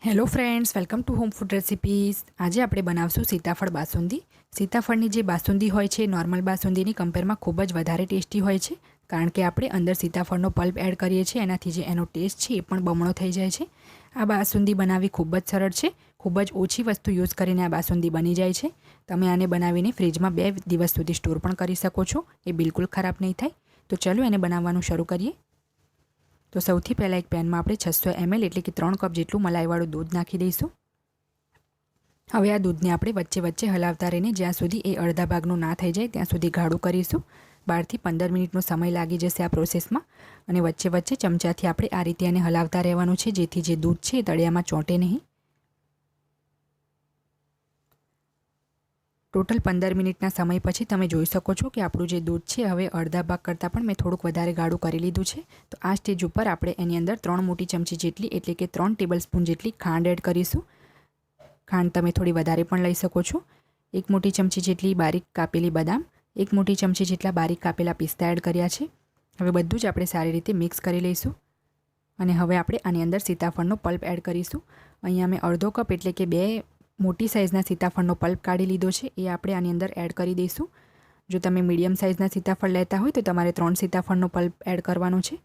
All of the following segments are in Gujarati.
Hello friends, welcome to home food recipes. આજે આપણે બનાવશું સીતાફળ બાસુંદી. સીતાફળની જે બાસુંદી હોય છે નોર્મલ બાસુંદીની કમ્પેરમાં ખૂબ જ વધારે ટેસ્ટી હોય છે, કારણ કે આપણે અંદર સીતાફળનો પલ્પ એડ કરીએ છીએ. એનાથી જે એનો ટેસ્ટ છે એ પણ બમણો થઈ જાય છે. આ બાસુંદી બનાવવી ખૂબ જ સરળ છે. ખૂબ જ ઓછી વસ્તુ યુઝ કરીને આ બાસુંદી બની જાય છે. તમે આને બનાવીને ફ્રીજમાં 2 દિવસ સુધી સ્ટોર પણ કરી શકો છો. એ બિલકુલ ખરાબ નહીં થાય. તો ચલો એને બનાવવાનું શરૂ કરીએ. તો સૌથી પહેલાં એક પેનમાં આપણે 600 ml એટલે કે 3 કપ જેટલું મલાઈવાળું દૂધ નાખી દઈશું. હવે આ દૂધને આપણે વચ્ચે વચ્ચે હલાવતા રહીને જ્યાં સુધી એ અડધા ભાગનું ના થઈ જાય ત્યાં સુધી ગાઢું કરીશું. 12 થી 15 મિનિટનો સમય લાગી જશે આ પ્રોસેસમાં. અને વચ્ચે વચ્ચે ચમચાથી આપણે આ રીતે એને હલાવતા રહેવાનું છે, જેથી જે દૂધ છે એ તળિયામાં ચોંટે નહીં. ટોટલ 15 મિનિટના સમય પછી તમે જોઈ શકો છો કે આપણું જે દૂધ છે હવે અડધા ભાગ કરતાં પણ મેં થોડુંક વધારે ગાઢું કરી લીધું છે. તો આ સ્ટેજ ઉપર આપણે એની અંદર 3 મોટી ચમચી જેટલી એટલે કે 3 ટેબલસ્પૂન જેટલી ખાંડ એડ કરીશું. ખાંડ તમે થોડી વધારે પણ લઈ શકો છો. 1 મોટી ચમચી જેટલી બારીક કાપેલી બદામ, 1 મોટી ચમચી જેટલા બારીક કાપેલા પિસ્તા એડ કર્યા છે. હવે બધું જ આપણે સારી રીતે મિક્સ કરી લઈશું. અને હવે આપણે આની અંદર સીતાફળનો પલ્પ એડ કરીશું. અહીંયા મેં અડધો કપ એટલે કે 2 મોટી સાઇઝના સીતાફળનો પલ્પ કાઢી લીધો છે, એ આપણે આની અંદર એડ કરી દઈશું. જો તમે મીડિયમ સાઇઝના સીતાફળ લેતા હોય તો તમારે 3 સીતાફળનો પલ્પ એડ કરવાનો છે.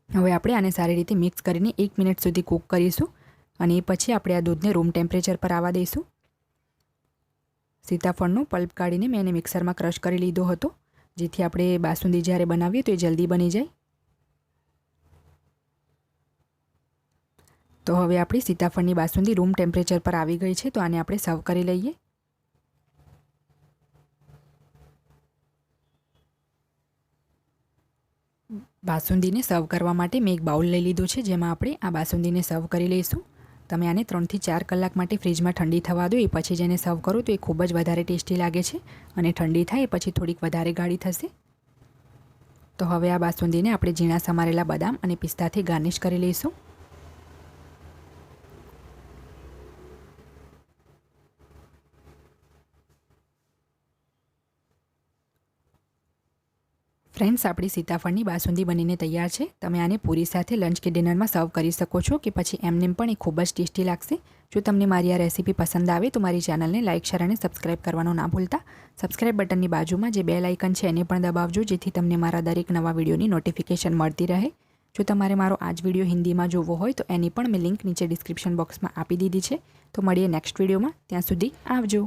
હવે આપણે આને સારી રીતે મિક્સ કરીને 1 મિનિટ સુધી કૂક કરીશું. અને એ પછી આપણે આ દૂધને રૂમ ટેમ્પરેચર પર આવવા દઈશું. સીતાફળનો પલ્પ કાઢીને મેં એને મિક્સરમાં ક્રશ કરી લીધો હતો, જેથી આપણે બાસુંદી જ્યારે બનાવીએ તો એ જલ્દી બની જાય. તો હવે આપણી સીતાફળની બાસુંદી રૂમ ટેમ્પરેચર પર આવી ગઈ છે. તો આને આપણે સર્વ કરી લઈએ. બાસુંદીને સર્વ કરવા માટે મેં એક બાઉલ લઈ લીધું છે, જેમાં આપણે આ બાસુંદીને સર્વ કરી લઈશું. તમે આને 3 થી 4 કલાક માટે ફ્રીજમાં ઠંડી થવા દો. એ પછી જેને સર્વ કરો તો એ ખૂબ જ વધારે ટેસ્ટી લાગે છે. અને ઠંડી થાય એ પછી થોડીક વધારે ગાઢી થશે. તો હવે આ બાસુંદીને આપણે ઝીણા સમારેલા બદામ અને પિસ્તાથી ગાર્નિશ કરી લઈશું. ફ્રેન્ડ્સ, આપણી સીતાફળની બાસુંદી બનીને તૈયાર છે. તમે આને પૂરી સાથે લંચ કે ડિનરમાં સર્વ કરી શકો છો, કે પછી એમનેમ પણ એ ખૂબ જ ટેસ્ટી લાગશે. જો તમને મારી આ રેસીપી પસંદ આવે તો મારી ચેનલને લાઇક, શેર અને સબસ્ક્રાઇબ કરવાનું ના ભૂલતા. સબસ્ક્રાઇબ બટનની બાજુમાં જે બેલ આઇકન છે એને પણ દબાવજો, જેથી તમને મારા દરેક નવા વિડીયોની નોટિફિકેશન મળતી રહે. જો તમારે મારો આ જ વિડીયો હિન્દીમાં જોવો હોય તો એની પણ મેં લિંક નીચે ડિસ્ક્રિપ્શન બોક્સમાં આપી દીધી છે. તો મળીએ નેક્સ્ટ વિડીયોમાં. ત્યાં સુધી આવજો.